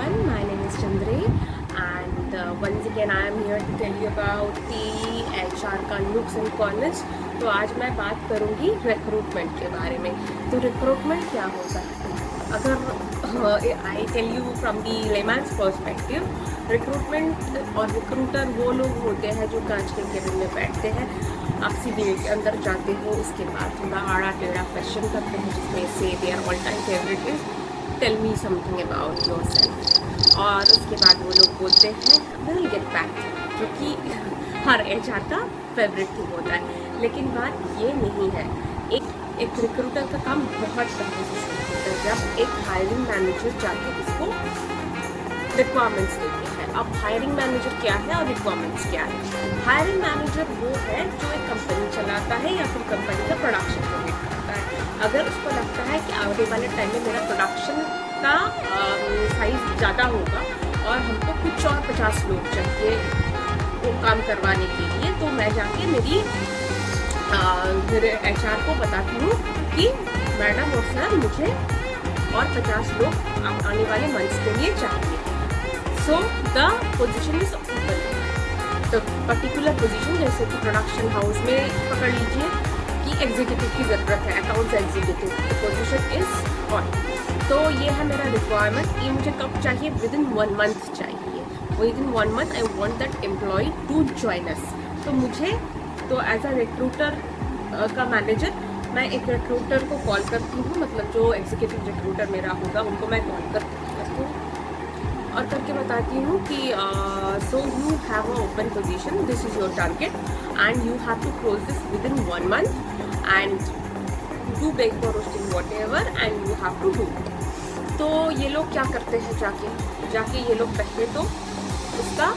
everyone, my name is Chandre and once again I am here to tell you about the HR का looks and corners। तो आज मैं बात करूँगी recruitment के बारे में। तो रिक्रूटमेंट क्या होता है? अगर I tell you from the layman's perspective, recruitment और रिक्रूटर वो लोग होते हैं जो कांच के केबिन में बैठते हैं, आप सीबीए के अंदर जाते हो, उसके बाद थोड़ा आड़ा टेढ़ा क्वेश्चन करते हैं जिसमें से their all time favourite is tell me something about yourself, और उसके बाद वो लोग बोलते हैं विल गेट बैक, जो कि हर एचआर का फेवरेट थिंग होता है। लेकिन बात ये नहीं है, एक रिक्रूटर का काम बहुत पहले से शुरू होता है, जब एक हायरिंग मैनेजर जाके उसको रिक्वायरमेंट्स देते हैं। अब हायरिंग मैनेजर क्या है और रिक्वायरमेंट्स क्या है? हायरिंग मैनेजर वो है जो एक कंपनी चलाता है या फिर कंपनी का प्रोडक्शन कोऑर्डिनेट करता है। अगर उसको लगता है कि आगे वाले टाइम में मेरा प्रोडक्शन का साइज ज़्यादा होगा और हमको कुछ और 50 लोग चाहिए वो काम करवाने के लिए, तो मैं जाके मेरी HR को बताती हूँ कि मैडम और सर मुझे और 50 लोग आने वाले मंथ्स के लिए चाहिए। So the position is open, the particular position, जैसे कि प्रोडक्शन हाउस में पकड़ लीजिए कि एग्जीक्यूटिव की ज़रूरत है, accounts executive, the position is on. तो ये है मेरा रिक्वायरमेंट, ये मुझे कब चाहिए? विद इन 1 मंथ चाहिए। Within 1 month I want that employ to join us. तो मुझे तो एज अ रिक्रूटर का मैनेजर मैं एक रिक्रूटर को कॉल करती हूँ, मतलब जो एग्जीक्यूटिव रिक्रूटर मेरा होगा उनको मैं कॉल करती हूँ और करके बताती हूँ कि so you have a open position, this is your target and you have to close this within 1 month and do bake for roasting whatever and you have to do. तो ये लोग क्या करते हैं, जाके ये लोग पहले तो उसका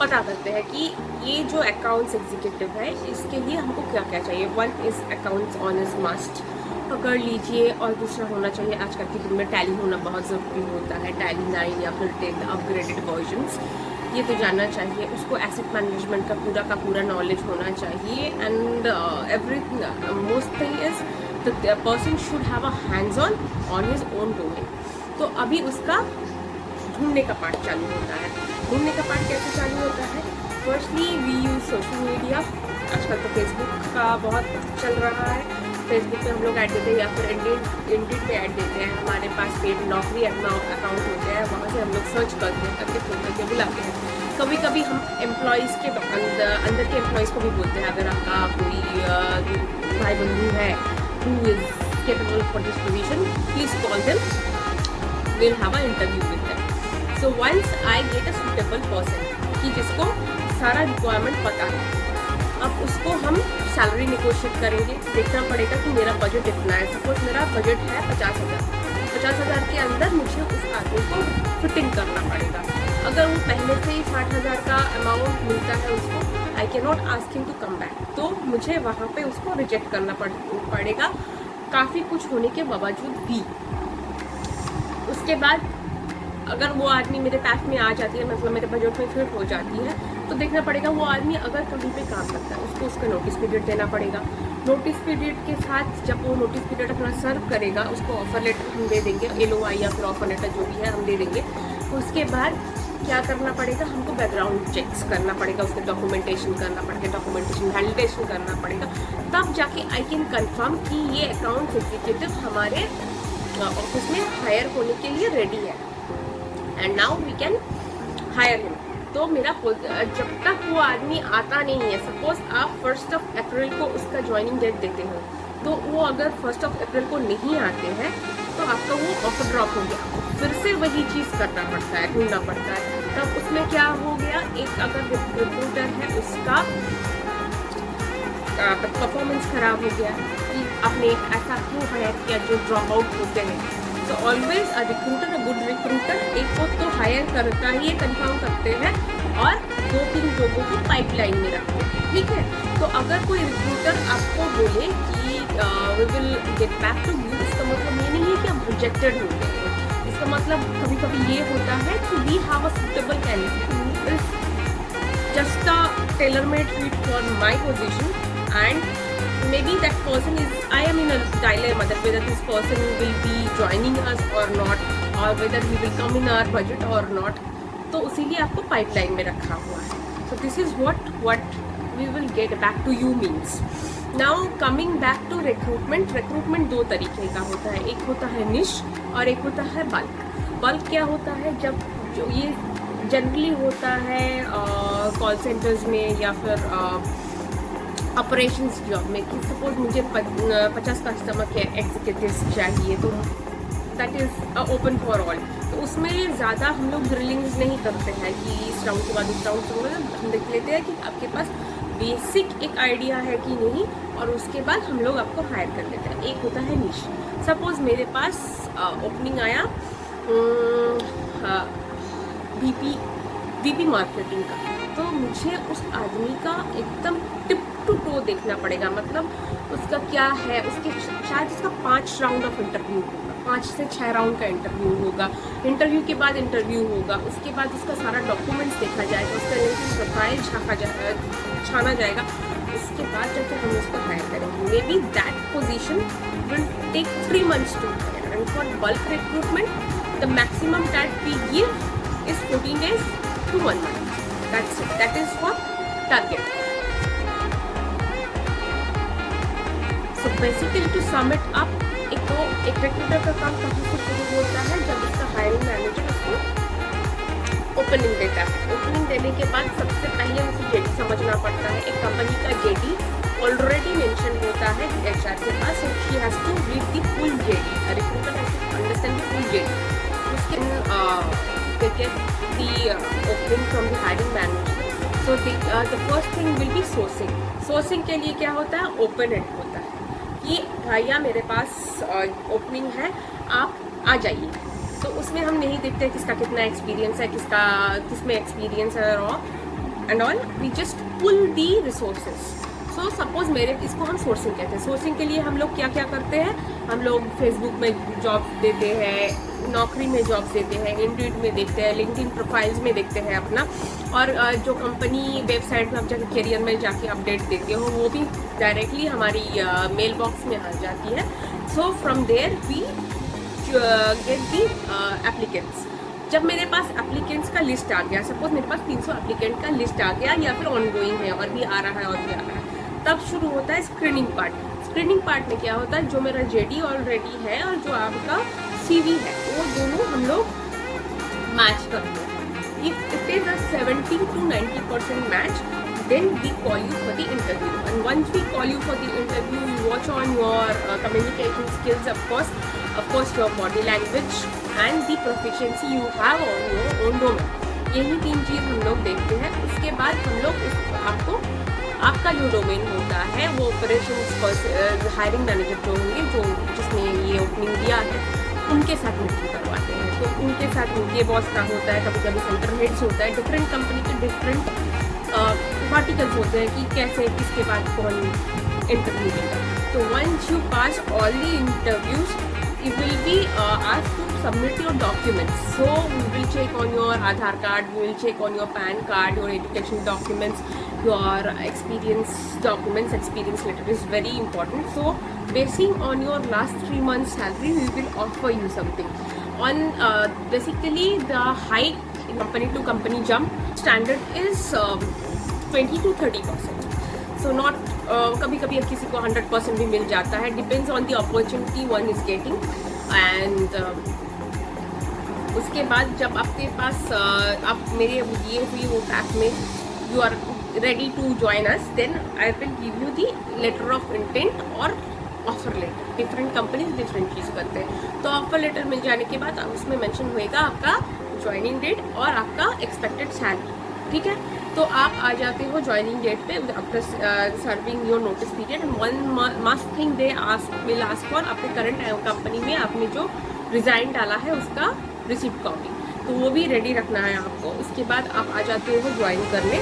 पता करते हैं कि ये जो अकाउंट्स एग्जीक्यूटिव है इसके लिए हमको क्या क्या चाहिए। 1 इज़ अकाउंट्स ऑनर्स मस्ट पकड़ लीजिए, और दूसरा होना चाहिए, आजकल के दिन में टैली होना बहुत ज़रूरी होता है, टैली 9 या फिर 10 अपग्रेडेड वर्जन्स, ये तो जानना चाहिए। उसको एसेट मैनेजमेंट का पूरा नॉलेज होना चाहिए and every most thing is the person should have a hands on his own domain. तो अभी उसका ढूंढने का पार्ट चालू होता है। ढूंढने का पार्ट कैसे चालू होता है? Firstly we use social media, आजकल तो फेसबुक का बहुत चल रहा है, फेसबुक पे हम लोग ऐड देते हैं या फिर इंडीड पे ऐड देते हैं, हमारे पास पेड नौकरी अकाउंट होते हैं, वहाँ से हम लोग सर्च करते हैं, करके फोन करके बुलाते हैं। कभी कभी हम एम्प्लॉयज़ के अंदर के एम्प्लॉयज़ को भी बोलते हैं, अगर आपका कोई भाई बंधु है who is capable for this position, please call them, will have a interview with them. So once I get a suitable person कि जिसको सारा रिक्वायरमेंट पता है, अब उसको हम सैलरी निगोशिएट करेंगे। देखना पड़ेगा कि मेरा बजट इतना है, सपोज मेरा बजट है 50,000 के अंदर मुझे उस आदमी को फिटिंग करना पड़ेगा। अगर वो पहले से ही 60,000 का अमाउंट मिलता है उसको, I can not ask him to come back, तो मुझे वहाँ पे उसको रिजेक्ट करना पड़ेगा काफ़ी कुछ होने के बावजूद भी। उसके बाद अगर वो आदमी मेरे पैक में आ जाती है, मतलब मेरे बजट में फिट हो जाती है, तो देखना पड़ेगा वो आदमी अगर कहीं पे काम करता है उसको उसका नोटिस पीरियड देना पड़ेगा। नोटिस पीरियड के साथ जब वो नोटिस पीरियड अपना सर्व करेगा, उसको ऑफर लेटर हम दे देंगे, LOI या फिर ऑफर लेटर जो भी है हम दे देंगे। उसके बाद क्या करना पड़ेगा, हमको बैकग्राउंड चेक्स करना पड़ेगा, उसके डॉक्यूमेंटेशन करना पड़ेगा, डॉक्यूमेंटेशन वैलिडेशन करना पड़ेगा, तब जाके आई कैन कन्फर्म कि ये अकाउंट्स एग्जीक्यूटिव हमारे ऑफिस में हायर होने के लिए रेडी है and now we can hire him. तो मेरा जब तक वो आदमी आता नहीं है, सपोज आप 1 अप्रैल को उसका ज्वाइनिंग डेट देते हो, तो वो अगर 1 अप्रैल को नहीं आते हैं तो आपका वो ऑफर ड्रॉप हो गया, फिर से वही चीज़ करना पड़ता है, ढूंढना पड़ता है। तब उसमें क्या हो गया, एक अगर रिक्रूटर है उसका परफॉर्मेंस खराब हो गया कि आपने ऐसा क्यों हायर किया, जो ड्रॉप आउट होते हैं। तो ऑलवेज अ गुड रिक्रूटर एक को तो हायर करता ही, कंफर्म करते हैं और 2-3 लोगों को पाइपलाइन में रखते हैं, ठीक है। तो अगर कोई रिक्रूटर आपको बोले कि we will get back to you, इसका मतलब ये नहीं है कि आप रिजेक्टेड हो गए हैं। इसका मतलब कभी कभी ये होता है कि we have a suitable candidate is just a tailor made fit for my position and maybe that person is, I am in a dilemma that whether this person will be joining us or not, और whether we will come in our budget और not, तो उसी लिए आपको pipeline में रखा हुआ है. So this is what we will get back to you means. Now coming back to recruitment. Recruitment दो तरीके का होता है, एक होता है निश और एक होता है बल्क. बल्क क्या होता है, जब जो ये जनरली होता है कॉल सेंटर्स में या फिर ऑपरेशंस जॉब में, कि सपोज मुझे 50 कस्टमर केयर एग्जीक्यूटिव्स चाहिए, तो that is open for all. तो उसमें ज़्यादा हम लोग ड्रिलिंग्स नहीं करते हैं कि इस राउंड के बाद इस राउंड से हम देख लेते हैं कि आपके पास बेसिक एक आइडिया है कि नहीं, और उसके बाद हम लोग आपको हायर कर लेते हैं. एक होता है निश. सपोज मेरे पास ओपनिंग आया वीपी मार्केटिंग का, तो मुझे उस आदमी का एकदम टिप टू टो देखना पड़ेगा. मतलब उसका क्या है, उसके शायद उसका 5 राउंड ऑफ इंटरव्यू होगा, 5 से 6 राउंड का इंटरव्यू होगा. इंटरव्यू के बाद इंटरव्यू होगा, उसके बाद उसका सारा डॉक्यूमेंट्स देखा जाएगा, उसका लिंक्डइन प्रोफाइल छाना जाएगा. उसके बाद जाकर हम उसको हायर करेंगे. Maybe that position will take 3 months to hire. And for bulk recruitment the maximum time we give is 14 days to 1 month. That's it. That is for target. So basically to sum it up, एक recruiter का काम कहाँ से शुरू होता है, जब उसका हायरिंग मैनेजर उसको ओपनिंग देता है. ओपनिंग देने के बाद सबसे पहले उसे जेडी समझना पड़ता है. एक कंपनी का जेडी ऑलरेडी मेंशन होता है एचआर के पास, so she has to read the full JD. A recruiter has to understand the full JD. उसके they get the opening from the hiring manager. So the first thing will be sourcing. Sourcing के लिए क्या होता है, open and होता है कि भैया मेरे पास ओपनिंग है, आप आ जाइए. तो उसमें हम नहीं देखते किसका कितना एक्सपीरियंस है, किसमें एक्सपीरियंस है and all. We just pull the resources. So suppose इसको हम सोर्सिंग कहते हैं. सोर्सिंग के लिए हम लोग क्या क्या करते हैं, हम लोग फेसबुक में जॉब देते हैं, नौकरी में जॉब देते हैं, इंडीड में देखते हैं, लिंक्डइन प्रोफाइल्स में देखते हैं अपना, और जो कंपनी वेबसाइट में आप जाकर करियर में जाके अपडेट देते हो वो भी डायरेक्टली हमारी मेल बॉक्स में आ जाती है. So from there we get the applicants. जब मेरे पास एप्लीकेंट्स का लिस्ट आ गया, सपोज मेरे पास 300 एप्लीकेंट का लिस्ट आ गया या फिर ऑनगोइंग है और भी आ रहा है और भी आ रहा है, तब शुरू होता है स्क्रीनिंग पार्ट. स्क्रीनिंग पार्ट में क्या होता है, जो मेरा जेडी ऑलरेडी है और जो आपका सीवी है, वो दोनों हम लोग मैच करते हैं. If it is a 70 to 90% match, then we call you for the interview. And once we call you for the interview, you watch on your communication skills, of course your body language and the proficiency you have on your own domain. यही 3 चीज़ हम लोग देखते हैं. उसके बाद हम लोग आपका जो डोमेन होता है वो ऑपरेशंस हायरिंग मैनेजर जो होंगे, जिसने ये ओपनिंग दिया है, उनके साथ मीटिंग करवाते हैं. तो उनके साथ उनके बॉस का होता है, कभी कभी सेंटर हेड्स होता है, डिफरेंट कंपनी के डिफरेंट वर्टिकल्स होते हैं कि कैसे किसके बाद कौन इंटरव्यू देगा. तो once you pass all the interviews, you will be asked to submit your documents. So we will check on your Aadhaar card, we will check on your PAN card, your education documents, your experience documents. Experience letter is very important. So basing on your last 3 months salary, we will offer you something. On basically the hike in company to company jump standard is 20 to 30%. So not कभी कभी किसी को 100% भी मिल जाता है. Depends on the opportunity one is getting. And उसके बाद जब आपके पास आप मेरे दिए हुई वो पैक में you are ready to join us, then I will give you the letter of intent और offer letter. Different companies different चीज़ करते हैं. तो ऑफर लेटर मिल जाने के बाद उसमें मेंशन होएगा आपका ज्वाइनिंग डेट और आपका एक्सपेक्टेड सैलरी. ठीक है, तो आप आ जाते हो ज्वाइनिंग डेट पे after serving your notice period. One must thing they will ask for आपके करंट कंपनी में आपने जो रिज़ाइन डाला है उसका रिसिप्ट कॉपी, तो वो भी रेडी रखना है आपको. उसके बाद आप आ जाते हो ज्वाइन करने.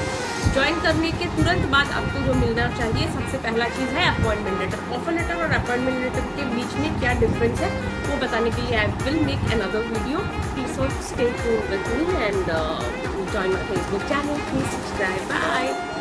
ज्वाइन करने के तुरंत बाद आपको जो मिलना चाहिए सबसे पहला चीज़ है अपॉइंटमेंट लेटर. ऑफर लेटर और अपॉइंटमेंट लेटर के बीच में क्या डिफरेंस है वो बताने के लिए I will make another video. Please stay tuned with me and join my Facebook channel. Please subscribe. Bye.